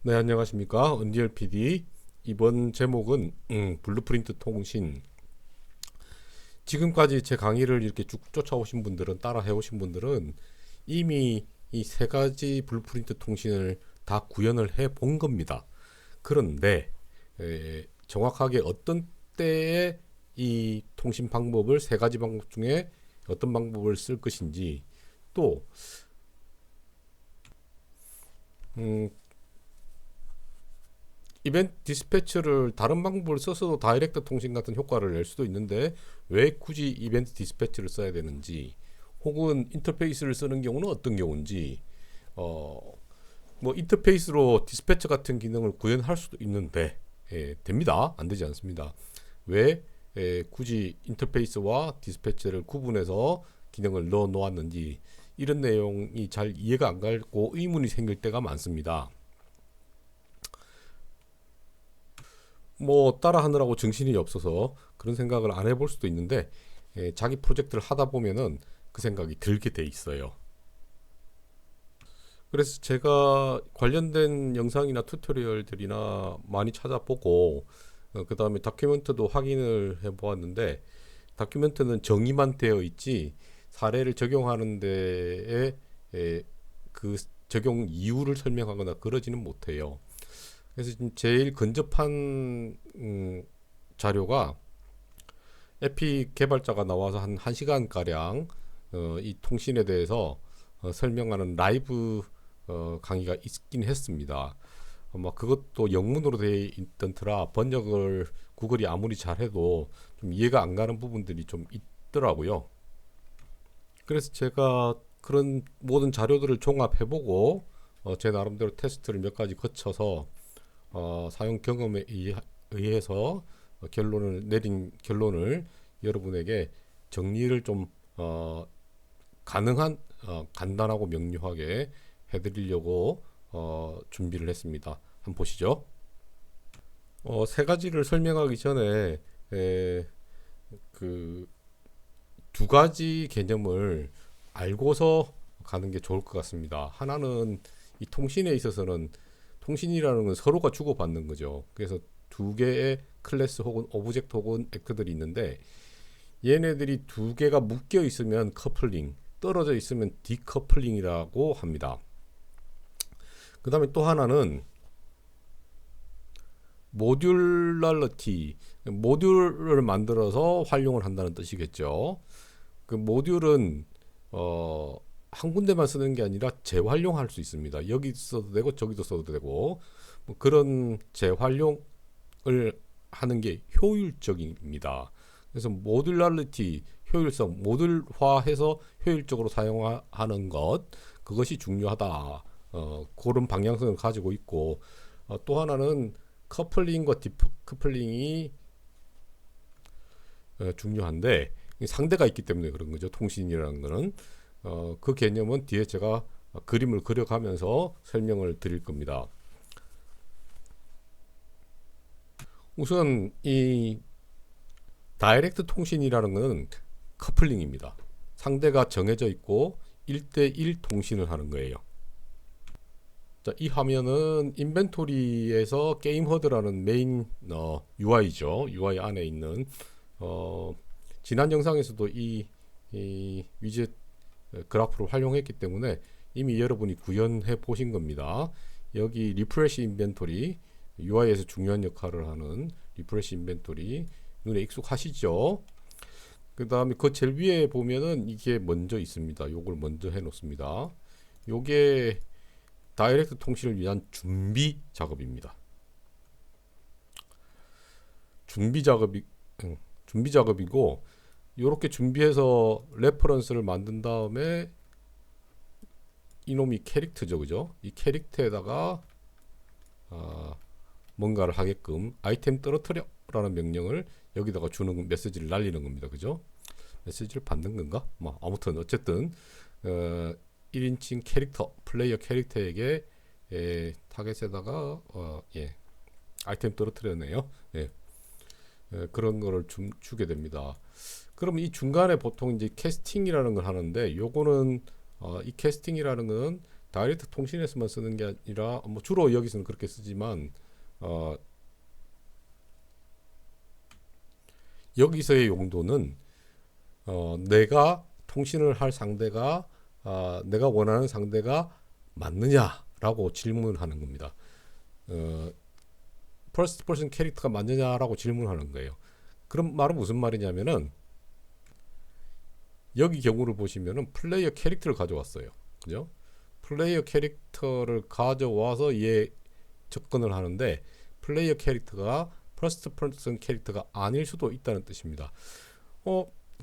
네, 안녕하십니까. 은지열 PD. 이번 제목은 블루프린트 통신. 지금까지 제 강의를 이렇게 쭉 쫓아오신 분들은, 따라 해오신 분들은 이미 이 세 가지 블루프린트 통신을 다 구현을 해 본 겁니다. 그런데 정확하게 어떤 때에 이 통신 방법을, 세 가지 방법 중에 어떤 방법을 쓸 것인지, 또 음, 이벤트 디스패처를 다른 방법을 써서도 다이렉트 통신 같은 효과를 낼 수도 있는데 왜 굳이 이벤트 디스패처를 써야 되는지, 혹은 인터페이스를 쓰는 경우는 어떤 경우인지, 어, 뭐 인터페이스로 디스패처 같은 기능을 구현할 수도 있는데, 됩니다. 안 되지 않습니다. 왜 굳이 인터페이스와 디스패처를 구분해서 기능을 넣어 놓았는지, 이런 내용이 잘 이해가 안 가고 의문이 생길 때가 많습니다. 뭐 따라 하느라고 정신이 없어서 그런 생각을 안 해볼 수도 있는데, 자기 프로젝트를 하다 보면은 그 생각이 들게 돼 있어요. 그래서 제가 관련된 영상이나 튜토리얼들이나 많이 찾아보고, 그 다음에 다큐멘트도 확인을 해보았는데, 다큐멘트는 정의만 되어 있지 사례를 적용하는 데에 그 적용 이유를 설명하거나 그러지는 못해요. 그래서 지금 제일 근접한 자료가 에픽 개발자가 나와서 한 1시간 가량 이 통신에 대해서 설명하는 라이브 강의가 있긴 했습니다. 아마 그것도 영문으로 되어 있던 터라 번역을 구글이 아무리 잘해도 좀 이해가 안 가는 부분들이 좀 있더라고요. 그래서 제가 그런 모든 자료들을 종합해보고 제 나름대로 테스트를 몇 가지 거쳐서 사용 경험에 의해서 결론을 내린 결론을 여러분에게 정리를 좀 가능한 간단하고 명료하게 해드리려고 준비를 했습니다. 한번 보시죠. 세 가지를 설명하기 전에 그 두 가지 개념을 알고서 가는 게 좋을 것 같습니다. 하나는 이 통신에 있어서는 통신이라는 건 서로가 주고받는 거죠. 그래서 두 개의 클래스 혹은 오브젝트 혹은 액터들이 있는데, 얘네들이 두 개가 묶여 있으면 커플링, 떨어져 있으면 디커플링이라고 합니다. 그 다음에 또 하나는 모듈러티, 모듈을 만들어서 활용을 한다는 뜻이겠죠. 그 모듈은 한 군데만 쓰는 게 아니라 재활용할 수 있습니다. 여기 써도 되고 저기도 써도 되고, 뭐 그런 재활용을 하는 게 효율적입니다. 그래서 모듈러리티, 효율성, 모듈화해서 효율적으로 사용하는 것, 그것이 중요하다. 그런 방향성을 가지고 있고, 또 하나는 커플링과 디커플링이 중요한데, 상대가 있기 때문에 그런 거죠. 통신이라는 거는 그 개념은 뒤에 제가 그림을 그려가면서 설명을 드릴 겁니다. 우선 이 다이렉트 통신이라는 것은 커플링입니다. 상대가 정해져 있고 1대1 통신을 하는 거예요. 자, 이 화면은 인벤토리에서 게임 허드라는 메인 UI죠. UI 안에 있는 지난 영상에서도 이 위젯 그래프를 활용했기 때문에 이미 여러분이 구현해 보신 겁니다. 여기 리프레시 인벤토리, UI에서 중요한 역할을 하는 리프레시 인벤토리 눈에 익숙하시죠? 그 다음에 그 제일 위에 보면은 이게 먼저 있습니다. 요걸 먼저 해 놓습니다. 요게 다이렉트 통신을 위한 준비 작업입니다. 준비 작업이 준비 작업이고, 이렇게 준비해서 레퍼런스를 만든 다음에 이놈이 캐릭터죠, 그죠? 이 캐릭터에다가 뭔가를 하게끔 아이템 떨어뜨려라는 명령을 여기다가 주는 메시지를 날리는 겁니다, 그죠? 메시지를 받는 건가? 뭐 아무튼 어쨌든 1인칭 캐릭터, 플레이어 캐릭터에게 타겟에다가 아이템 떨어뜨렸네요. 그런 거를 주게 됩니다. 그럼 이 중간에 보통 이제 캐스팅이라는 걸 하는데, 요거는 이 캐스팅이라는 건 다이렉트 통신에서만 쓰는 게 아니라 뭐 주로 여기서는 그렇게 쓰지만 여기서의 용도는 내가 통신을 할 상대가 내가 원하는 상대가 맞느냐라고 질문을 하는 겁니다. 퍼스트 퍼슨 캐릭터가 맞느냐라고 질문하는 거예요. 그럼 말은 무슨 말이냐면은 여기 경우를 보시면은 플레이어 캐릭터를 가져왔어요. 그죠? 플레이어 캐릭터를 가져와서 얘 접근을 하는데 플레이어 캐릭터가 퍼스트 퍼슨 캐릭터가 아닐 수도 있다는 뜻입니다.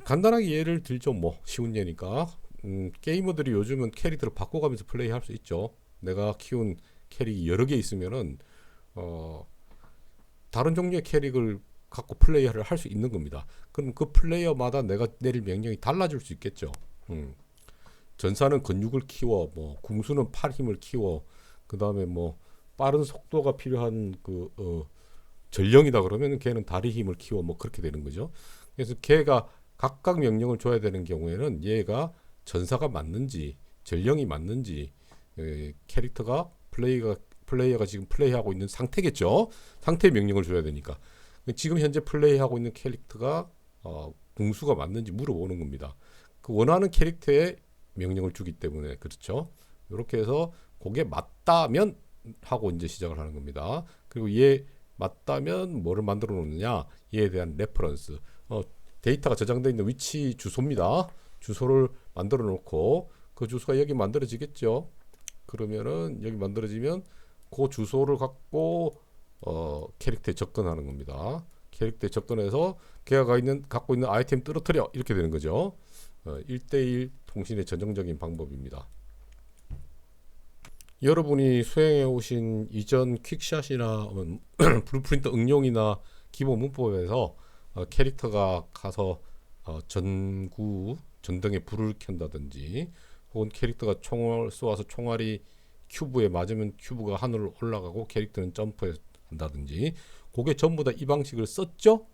간단하게 예를 들죠. 뭐 쉬운 예니까 게이머들이 요즘은 캐릭터를 바꿔가면서 플레이할 수 있죠. 내가 키운 캐릭이 여러 개 있으면은 다른 종류의 캐릭을 갖고 플레이를 할 수 있는 겁니다. 그럼 그 플레이어마다 내가 내릴 명령이 달라질 수 있겠죠. 전사는 근육을 키워, 뭐 궁수는 팔 힘을 키워, 그 다음에 뭐 빠른 속도가 필요한 전령이다 그러면 걔는 다리 힘을 키워, 뭐 그렇게 되는 거죠. 그래서 걔가 각각 명령을 줘야 되는 경우에는 얘가 전사가 맞는지 전령이 맞는지 캐릭터가 플레이어가 지금 플레이하고 있는 상태겠죠. 상태 명령을 줘야 되니까. 지금 현재 플레이하고 있는 캐릭터가 궁수가 맞는지 물어보는 겁니다. 그 원하는 캐릭터에 명령을 주기 때문에 그렇죠. 이렇게 해서 그게 맞다면 하고 이제 시작을 하는 겁니다. 그리고 얘 맞다면 뭐를 만들어 놓느냐, 얘에 대한 레퍼런스, 데이터가 저장되어 있는 위치 주소입니다. 주소를 만들어 놓고 그 주소가 여기 만들어지겠죠. 그러면은 여기 만들어지면 그 주소를 갖고 캐릭터에 접근하는 겁니다. 캐릭터에 접근해서 걔가 갖고 있는 아이템 떨어뜨려, 이렇게 되는 거죠. 1대1 통신의 전형적인 방법입니다. 여러분이 수행해 오신 이전 퀵샷이나 블루프린트 응용이나 기본 문법에서 캐릭터가 가서 전등에 불을 켠다든지, 혹은 캐릭터가 총을 쏘아서 총알이 큐브에 맞으면 큐브가 하늘로 올라가고 캐릭터는 점프한다든지, 그게 전부 다 이 방식을 썼죠.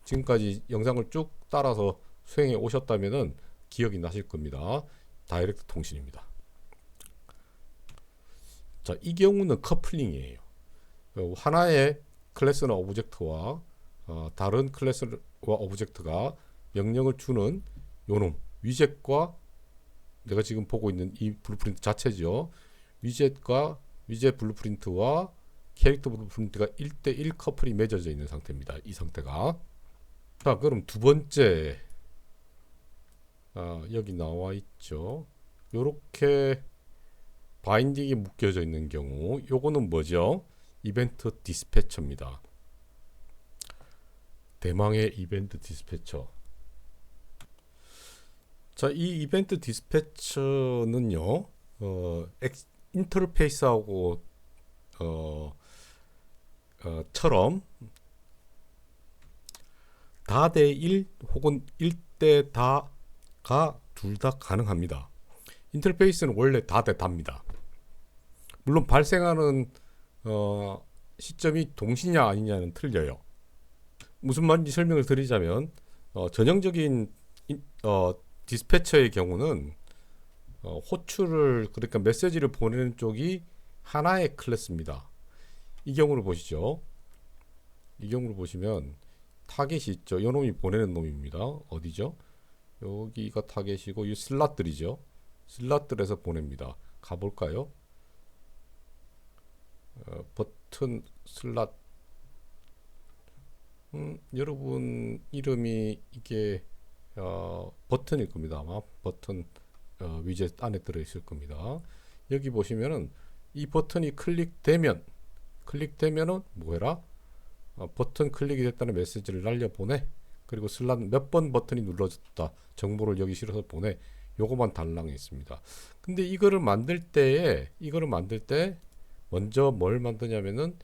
지금까지 영상을 쭉 따라서 수행해 오셨다면은 기억이 나실 겁니다. 다이렉트 통신입니다. 자, 이 경우는 커플링이에요. 하나의 클래스나 오브젝트와 다른 클래스와 오브젝트가 명령을 주는 요놈 위젯과, 내가 지금 보고 있는 이 블루프린트 자체죠. 위젯과 위젯 블루프린트와 캐릭터 블루프린트가 1대1 커플이 맺어져 있는 상태입니다. 이 상태가. 자, 그럼 두 번째, 여기 나와 있죠. 요렇게 바인딩이 묶여져 있는 경우, 요거는 뭐죠? 이벤트 디스패처입니다. 대망의 이벤트 디스패처. 자, 이 이벤트 디스패처는요, 인터페이스하고 처럼 다대 1 혹은 1대 다가 둘 다 가능합니다. 인터페이스는 원래 다대 다입니다. 물론 발생하는 시점이 동시냐 아니냐는 틀려요. 무슨 말인지 설명을 드리자면, 전형적인 디스패처의 경우는 호출을, 그러니까 메시지를 보내는 쪽이 하나의 클래스입니다. 이 경우를 보시죠. 이 경우를 보시면 타겟이 있죠. 이 놈이 보내는 놈입니다. 어디죠? 여기가 타겟이고, 이 슬롯들이죠. 슬롯들에서 보냅니다. 가볼까요? 버튼 슬롯. 여러분 이름이 이게 버튼일 겁니다. 아마 버튼 위젯 안에 들어있을 겁니다. 여기 보시면은 이 버튼이 클릭되면은 뭐해라? 버튼 클릭이 됐다는 메시지를 날려보내. 그리고 슬롯 몇 번 버튼이 눌러졌다 정보를 여기 실어서 보내. 요거만 달랑에 있습니다. 근데 이거를 만들 때 먼저 뭘 만드냐면은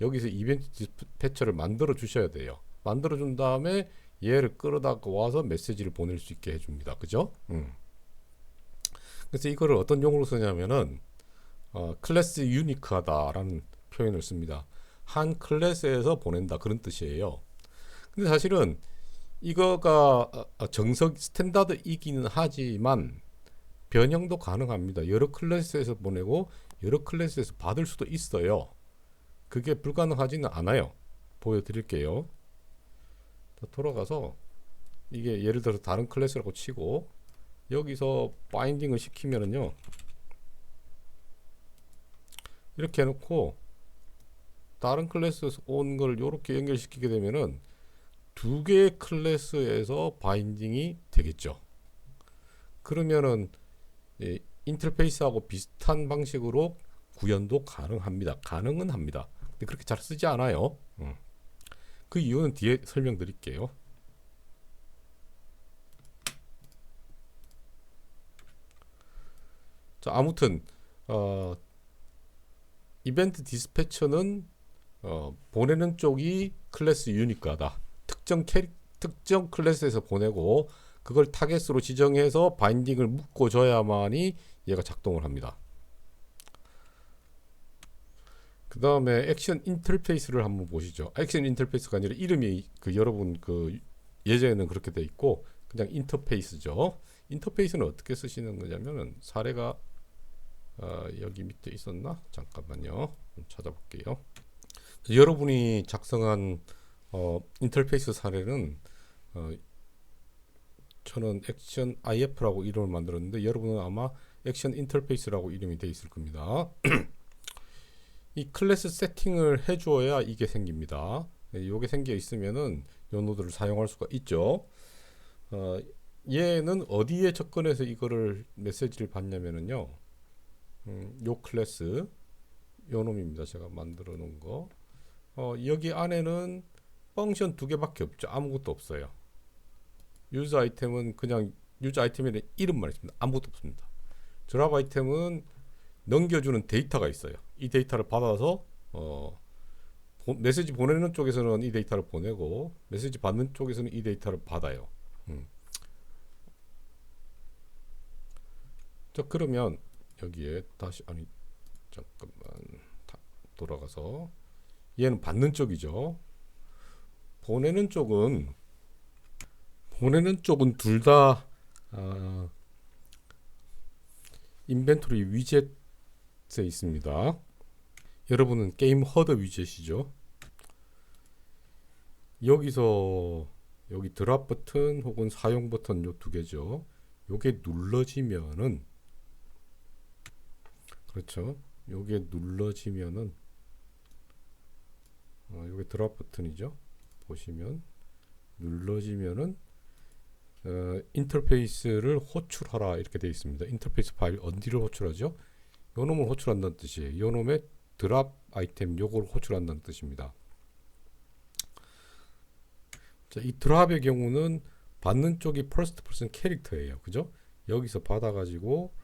여기서 이벤트 디스패처를 만들어 주셔야 돼요. 만들어 준 다음에 얘를 끌어다가 와서 메시지를 보낼 수 있게 해줍니다. 그죠? 그래서 이거를 어떤 용어로 쓰냐면은 클래스 유니크하다라는 표현을 씁니다. 한 클래스에서 보낸다, 그런 뜻이에요. 근데 사실은 이거가 정석 스탠다드이기는 하지만 변형도 가능합니다. 여러 클래스에서 보내고 여러 클래스에서 받을 수도 있어요. 그게 불가능하지는 않아요. 보여드릴게요. 돌아가서 이게 예를 들어서 다른 클래스라고 치고 여기서 바인딩을 시키면은요, 이렇게 해놓고 다른 클래스에서 온 걸 이렇게 연결시키게 되면은 두 개의 클래스에서 바인딩이 되겠죠. 그러면은 인터페이스하고 비슷한 방식으로 구현도 가능합니다. 가능은 합니다. 근데 그렇게 잘 쓰지 않아요. 그 이유는 뒤에 설명드릴게요. 자, 아무튼 이벤트 디스패처는 보내는 쪽이 클래스 유니크하다. 특정 클래스에서 보내고 그걸 타겟으로 지정해서 바인딩을 묶어줘야만이 얘가 작동을 합니다. 그 다음에 액션 인터페이스를 한번 보시죠. 액션 인터페이스가 아니라 이름이 여러분 예제에는 그렇게 돼 있고 그냥 인터페이스죠. 인터페이스는 어떻게 쓰시는 거냐면은 사례가 여기 밑에 있었나? 잠깐만요. 좀 찾아볼게요. 여러분이 작성한 인터페이스 사례는 저는 액션 IF라고 이름을 만들었는데 여러분은 아마 액션 인터페이스라고 이름이 되어 있을 겁니다. 이 클래스 세팅을 해주어야 이게 생깁니다. 이게 생겨 있으면은 이 노드를 사용할 수가 있죠. 얘는 어디에 접근해서 이거를 메시지를 받냐면은요, 요 클래스 요 놈입니다. 제가 만들어 놓은 거. 여기 안에는 펑션 두 개밖에 없죠. 아무것도 없어요. 유저 아이템은 그냥 유저 아이템의 이름만 있습니다. 아무것도 없습니다. 드랍 아이템은 넘겨주는 데이터가 있어요. 이 데이터를 받아서 메시지 보내는 쪽에서는 이 데이터를 보내고 메시지 받는 쪽에서는 이 데이터를 받아요. 자, 그러면 여기에 다시 잠깐만 돌아가서 얘는 받는 쪽이죠. 보내는 쪽은 둘 다 인벤토리 위젯에 있습니다. 여러분은 게임 허드 위젯이죠. 여기서 여기 드랍 버튼 혹은 사용 버튼 요 두 개죠. 요게 눌러지면은, 그렇죠, 요게 눌러지면은 요게 드랍 버튼이죠. 보시면 눌러지면은 인터페이스를 호출하라 이렇게 되어 있습니다. 인터페이스 파일 어디를 호출하죠? 요 놈을 호출한다는 뜻이에요. 요 놈의 드랍 아이템 요걸 호출한다는 뜻입니다. 자, 이 드랍의 경우는 받는 쪽이 퍼스트 퍼슨 캐릭터예요. 그죠? 여기서 받아가지고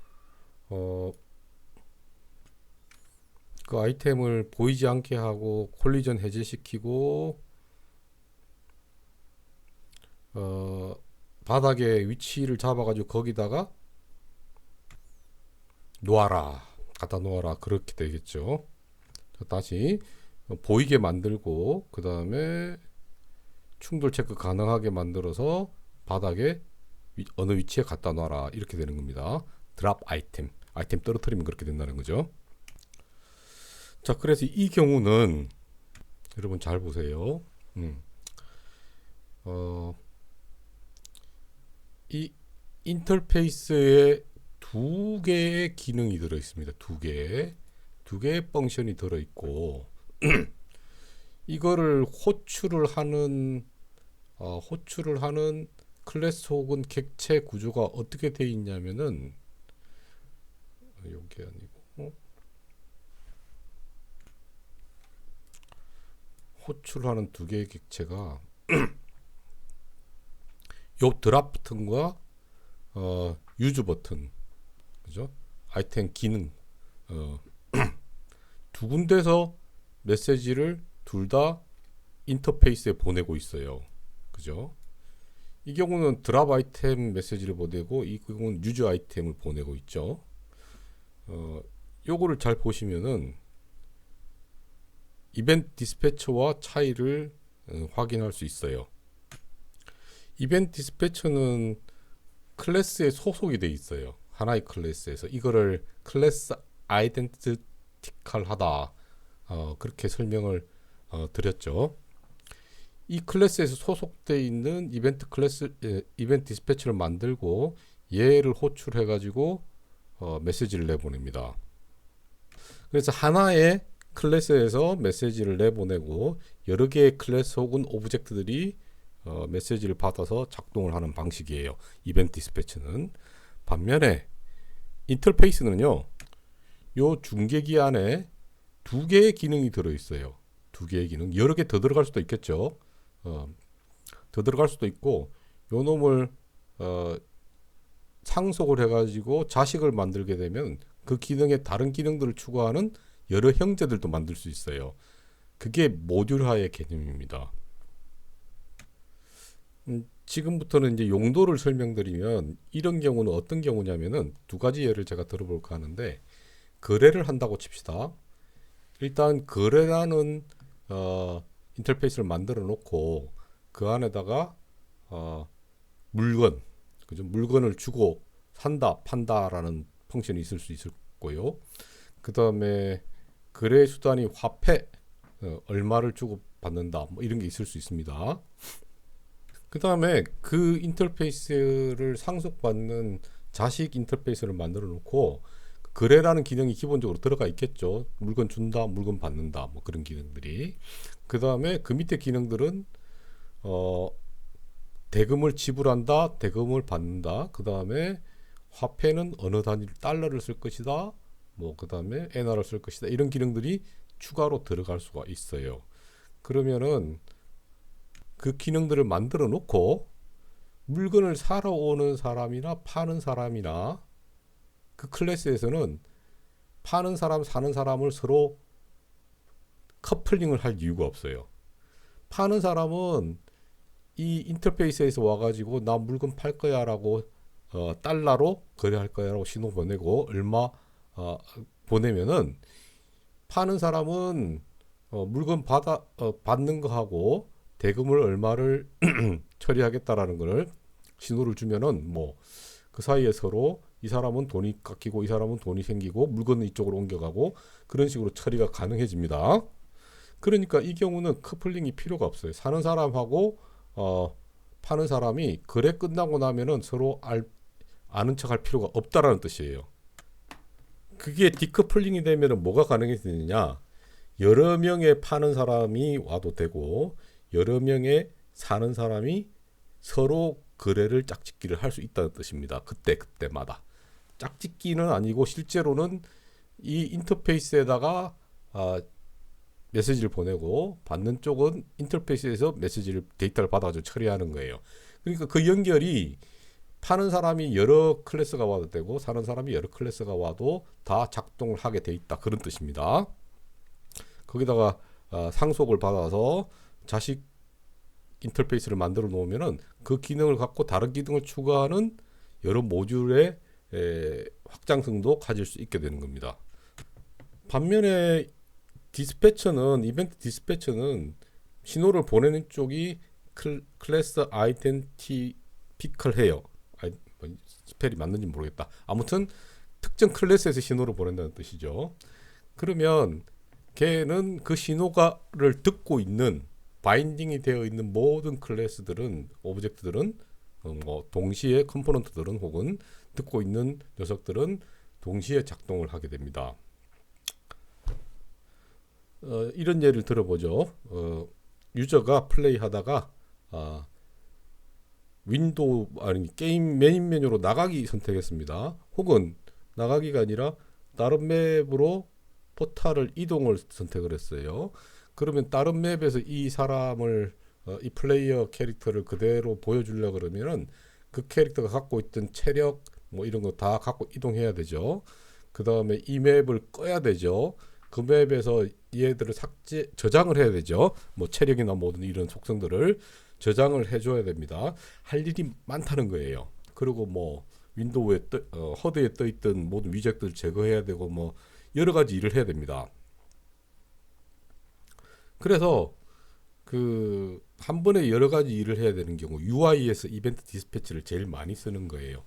그 아이템을 보이지 않게 하고 콜리전 해제시키고 바닥에 위치를 잡아가지고 거기다가 놓아라, 갖다 놓아라, 그렇게 되겠죠. 자, 다시 보이게 만들고 그 다음에 충돌 체크 가능하게 만들어서 바닥에 어느 위치에 갖다 놔라 이렇게 되는 겁니다. 드랍 아이템 떨어뜨리면 그렇게 된다는 거죠. 자, 그래서 이 경우는 여러분 잘 보세요. 이 인터페이스에 두 개의 기능이 들어 있습니다. 두 개의 펑션이 들어 있고 이거를 호출을 하는 클래스 혹은 객체 구조가 어떻게 되어 있냐면은 요게 아니고 호출하는 두 개의 객체가 요 드랍 버튼과 유즈 버튼, 그죠? 아이템 기능 두 군데서 메시지를 둘 다 인터페이스에 보내고 있어요. 그죠? 이 경우는 드랍 아이템 메시지를 보내고 이 경우는 유즈 아이템을 보내고 있죠. 요거를 잘 보시면은 이벤트 디스패처와 차이를 확인할 수 있어요. 이벤트 디스패처는 클래스에 소속이 돼 있어요. 하나의 클래스에서 이거를 클래스 아이덴티컬하다, 그렇게 설명을 드렸죠. 이 클래스에서 소속되어 있는 이벤트 디스패치를 만들고 얘를 호출해 가지고 메시지를 내보냅니다. 그래서 하나의 클래스에서 메시지를 내보내고 여러 개의 클래스 혹은 오브젝트들이 메시지를 받아서 작동을 하는 방식이에요. 이벤트 디스패치는. 반면에 인터페이스는요, 요 중계기 안에 두 개의 기능이 들어있어요. 두 개의 기능. 여러 개 더 들어갈 수도 있겠죠. 더 들어갈 수도 있고, 요 놈을 상속을 해가지고 자식을 만들게 되면 그 기능에 다른 기능들을 추가하는 여러 형제들도 만들 수 있어요. 그게 모듈화의 개념입니다. 지금부터는 이제 용도를 설명드리면, 이런 경우는 어떤 경우냐면은 두 가지 예를 제가 들어볼까 하는데, 거래를 한다고 칩시다. 일단 거래라는 인터페이스를 만들어 놓고 그 안에다가 물건, 그죠? 물건을 주고 산다, 판다라는 펑션이 있을 수 있을 거고요. 그 다음에 거래 수단이 화폐, 얼마를 주고 받는다, 뭐 이런 게 있을 수 있습니다. 그 다음에 그 인터페이스를 상속받는 자식 인터페이스를 만들어 놓고 거래라는 기능이 기본적으로 들어가 있겠죠. 물건 준다, 물건 받는다, 뭐 그런 기능들이. 그 다음에 그 밑에 기능들은 대금을 지불한다, 대금을 받는다. 그 다음에 화폐는 어느 단위 달러를 쓸 것이다. 뭐 그 다음에 엔화를 쓸 것이다. 이런 기능들이 추가로 들어갈 수가 있어요. 그러면은 그 기능들을 만들어 놓고 물건을 사러 오는 사람이나 파는 사람이나 그 클래스에서는 파는 사람, 사는 사람을 서로 커플링을 할 이유가 없어요. 파는 사람은 이 인터페이스에서 와가지고 나 물건 팔 거야 라고 달러로 거래할 거야 라고 신호 보내고 얼마 보내면은 파는 사람은 물건 받는 거 하고 대금을 얼마를 처리하겠다라는 걸 신호를 주면은 뭐 그 사이에 서로 이 사람은 돈이 깎이고 이 사람은 돈이 생기고 물건은 이쪽으로 옮겨가고 그런 식으로 처리가 가능해집니다. 그러니까 이 경우는 커플링이 필요가 없어요. 사는 사람하고 파는 사람이 거래 끝나고 나면은 서로 아는 척 할 필요가 없다라는 뜻이에요. 그게 디커플링이 되면은 뭐가 가능해지느냐? 여러 명의 파는 사람이 와도 되고 여러 명의 사는 사람이 서로 거래를 짝짓기를 할 수 있다는 뜻입니다. 그때마다. 짝짓기는 아니고 실제로는 이 인터페이스에다가 메시지를 보내고 받는 쪽은 인터페이스에서 데이터를 받아가지고 처리하는 거예요. 그러니까 그 연결이 파는 사람이 여러 클래스가 와도 되고 사는 사람이 여러 클래스가 와도 다 작동을 하게 돼 있다. 그런 뜻입니다. 거기다가 상속을 받아서 자식 인터페이스를 만들어 놓으면은 그 기능을 갖고 다른 기능을 추가하는 여러 모듈의 확장성도 가질 수 있게 되는 겁니다. 반면에 이벤트 디스패처는 신호를 보내는 쪽이 클래스 아이덴티피컬해요. 스펠이 맞는지 모르겠다. 아무튼 특정 클래스에서 신호를 보낸다는 뜻이죠. 그러면 걔는 그 신호를 듣고 있는 바인딩이 되어 있는 모든 클래스들은 오브젝트들은 뭐 동시에 컴포넌트들은 혹은 듣고 있는 녀석들은 동시에 작동을 하게 됩니다. 이런 예를 들어보죠. 유저가 플레이하다가 게임 메인 메뉴로 나가기 선택했습니다. 혹은 나가기가 아니라 다른 맵으로 포탈을 이동을 선택을 했어요. 그러면 다른 맵에서 이 사람을 이 플레이어 캐릭터를 그대로 보여주려고 그러면은 그 캐릭터가 갖고 있던 체력 뭐 이런 거 다 갖고 이동해야 되죠. 그 다음에 이 맵을 꺼야 되죠. 그 맵에서 얘들을 저장을 해야 되죠. 뭐 체력이나 뭐든 이런 속성들을 저장을 해줘야 됩니다. 할 일이 많다는 거예요. 그리고 뭐 윈도우에 허드에 떠있던 모든 위적들을 제거해야 되고 뭐 여러 가지 일을 해야 됩니다. 그래서 그 한 번에 여러 가지 일을 해야 되는 경우 UI에서 이벤트 디스패치를 제일 많이 쓰는 거예요.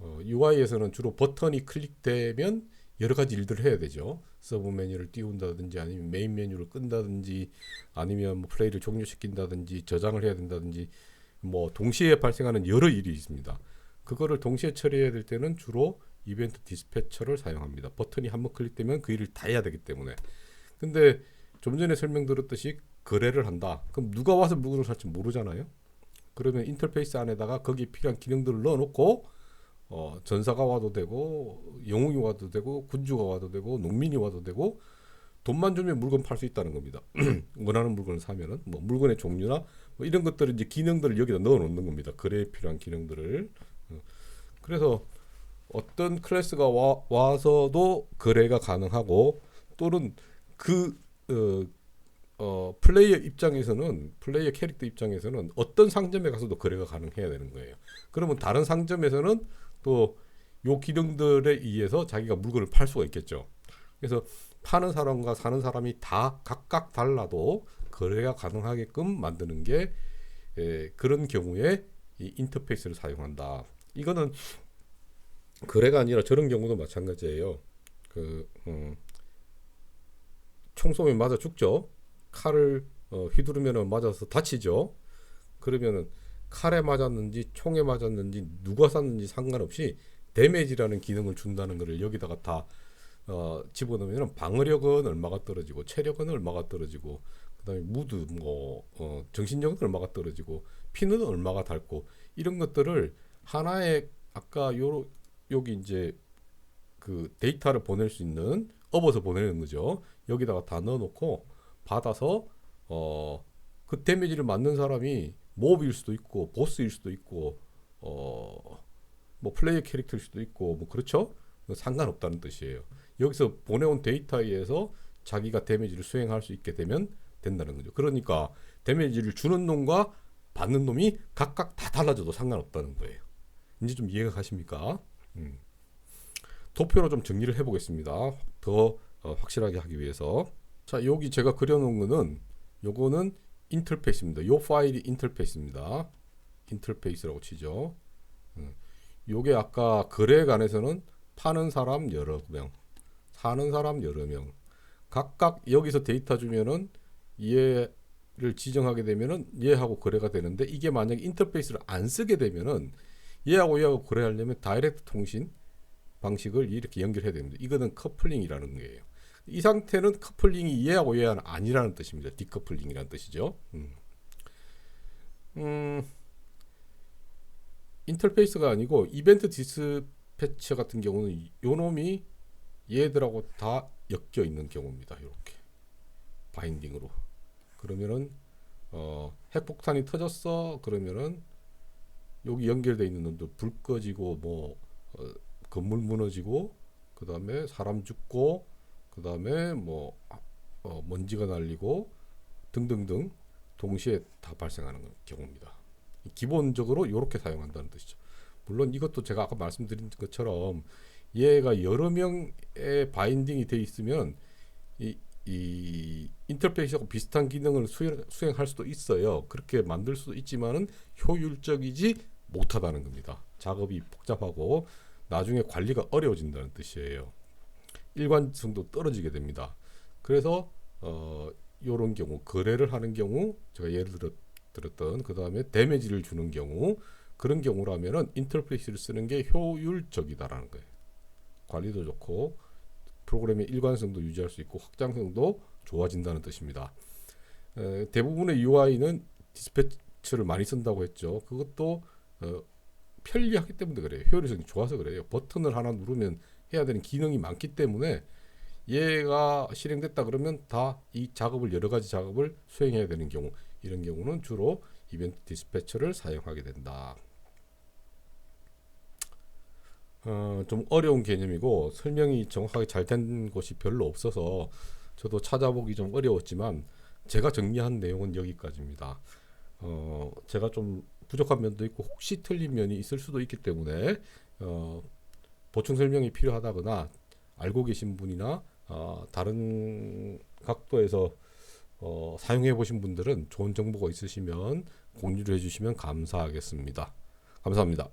UI에서는 주로 버튼이 클릭되면 여러 가지 일들을 해야 되죠. 서브 메뉴를 띄운다든지 아니면 메인 메뉴를 끈다든지 아니면 뭐 플레이를 종료시킨다든지 저장을 해야 된다든지 뭐 동시에 발생하는 여러 일이 있습니다. 그거를 동시에 처리해야 될 때는 주로 이벤트 디스패처를 사용합니다. 버튼이 한번 클릭되면 그 일을 다 해야 되기 때문에. 근데 좀 전에 설명드렸듯이 거래를 한다. 그럼 누가 와서 물건을 살지 모르잖아요. 그러면 인터페이스 안에다가 거기에 필요한 기능들을 넣어놓고 전사가 와도 되고 영웅이 와도 되고 군주가 와도 되고 농민이 와도 되고 돈만 주면 물건 팔 수 있다는 겁니다. 원하는 물건을 사면은 뭐 물건의 종류나 뭐 이런 것들을 이제 기능들을 여기다 넣어 놓는 겁니다. 거래에 필요한 기능들을. 그래서 어떤 클래스가 와서도 거래가 가능하고 또는 그 플레이어 입장에서는 플레이어 캐릭터 입장에서는 어떤 상점에 가서도 거래가 가능해야 되는 거예요. 그러면 다른 상점에서는 또 요 기능들에 의해서 자기가 물건을 팔 수가 있겠죠. 그래서 파는 사람과 사는 사람이 다 각각 달라도 거래가 가능하게끔 만드는 게 그런 경우에 이 인터페이스를 사용한다. 이거는 거래가 아니라 저런 경우도 마찬가지예요. 총 쏘면 맞아 죽죠. 칼을 휘두르면 맞아서 다치죠. 그러면은 칼에 맞았는지 총에 맞았는지 누가 쐈는지 상관없이 데미지라는 기능을 준다는 것을 여기다가 다 집어넣으면 방어력은 얼마가 떨어지고 체력은 얼마가 떨어지고 그다음에 무드 뭐 정신력은 얼마가 떨어지고 피는 얼마가 닳고 이런 것들을 하나의 아까 여기 이제 그 데이터를 보낼 수 있는 업어서 보내는 거죠. 여기다가 다 넣어놓고 받아서 그 데미지를 맞는 사람이 몹일 수도 있고 보스일 수도 있고 뭐 플레이어 캐릭터일 수도 있고 뭐 그렇죠. 상관없다는 뜻이에요. 여기서 보내온 데이터에 의해서 자기가 데미지를 수행할 수 있게 되면 된다는 거죠. 그러니까 데미지를 주는 놈과 받는 놈이 각각 다 달라져도 상관없다는 거예요. 이제 좀 이해가 가십니까? 도표로 좀 정리를 해보겠습니다. 더 확실하게 하기 위해서. 자, 여기 제가 그려놓은 거는 요거는 인터페이스입니다. 요 파일이 인터페이스입니다. 인터페이스라고 치죠. 요게 아까 거래관에서는 파는 사람 여러 명, 사는 사람 여러 명. 각각 여기서 데이터 주면은 얘를 지정하게 되면은 얘하고 거래가 되는데 이게 만약 인터페이스를 안 쓰게 되면은 얘하고 거래하려면 다이렉트 통신 방식을 이렇게 연결해야 됩니다. 이거는 커플링이라는 거예요. 이 상태는 커플링이 얘하고 얘는 아니라는 뜻입니다. 디커플링이라는 뜻이죠. 인터페이스가 아니고 이벤트 디스패처 같은 경우는 요 놈이 얘들하고 다 엮여 있는 경우입니다. 이렇게 바인딩으로. 그러면은 핵폭탄이 터졌어. 그러면은 여기 연결되어 있는 놈도 불 꺼지고 뭐 건물 무너지고 그 다음에 사람 죽고 그 다음에 뭐 먼지가 날리고 등등등 동시에 다 발생하는 경우입니다. 기본적으로 이렇게 사용한다는 뜻이죠. 물론 이것도 제가 아까 말씀드린 것처럼 얘가 여러 명의 바인딩이 돼 있으면 이 인터페이스하고 비슷한 기능을 수행할 수도 있어요. 그렇게 만들 수도 있지만은 효율적이지 못하다는 겁니다. 작업이 복잡하고 나중에 관리가 어려워진다는 뜻이에요. 일관성도 떨어지게 됩니다. 그래서 이런 경우 거래를 하는 경우 제가 예를 들었던 그 다음에 데미지를 주는 경우 그런 경우라면은 인터페이스를 쓰는 게 효율적이다라는 거예요. 관리도 좋고 프로그램의 일관성도 유지할 수 있고 확장성도 좋아진다는 뜻입니다. 대부분의 UI는 디스패처를 많이 쓴다고 했죠. 그것도 편리하기 때문에 그래요. 효율성이 좋아서 그래요. 버튼을 하나 누르면 해야 되는 기능이 많기 때문에 얘가 실행됐다 그러면 다 이 작업을 여러 가지 작업을 수행해야 되는 경우 이런 경우는 주로 이벤트 디스패처를 사용하게 된다. 좀 어려운 개념이고 설명이 정확하게 잘 된 곳이 별로 없어서 저도 찾아보기 좀 어려웠지만 제가 정리한 내용은 여기까지입니다. 제가 좀 부족한 면도 있고 혹시 틀린 면이 있을 수도 있기 때문에 보충 설명이 필요하다거나 알고 계신 분이나 다른 각도에서 사용해 보신 분들은 좋은 정보가 있으시면 공유를 해주시면 감사하겠습니다. 감사합니다.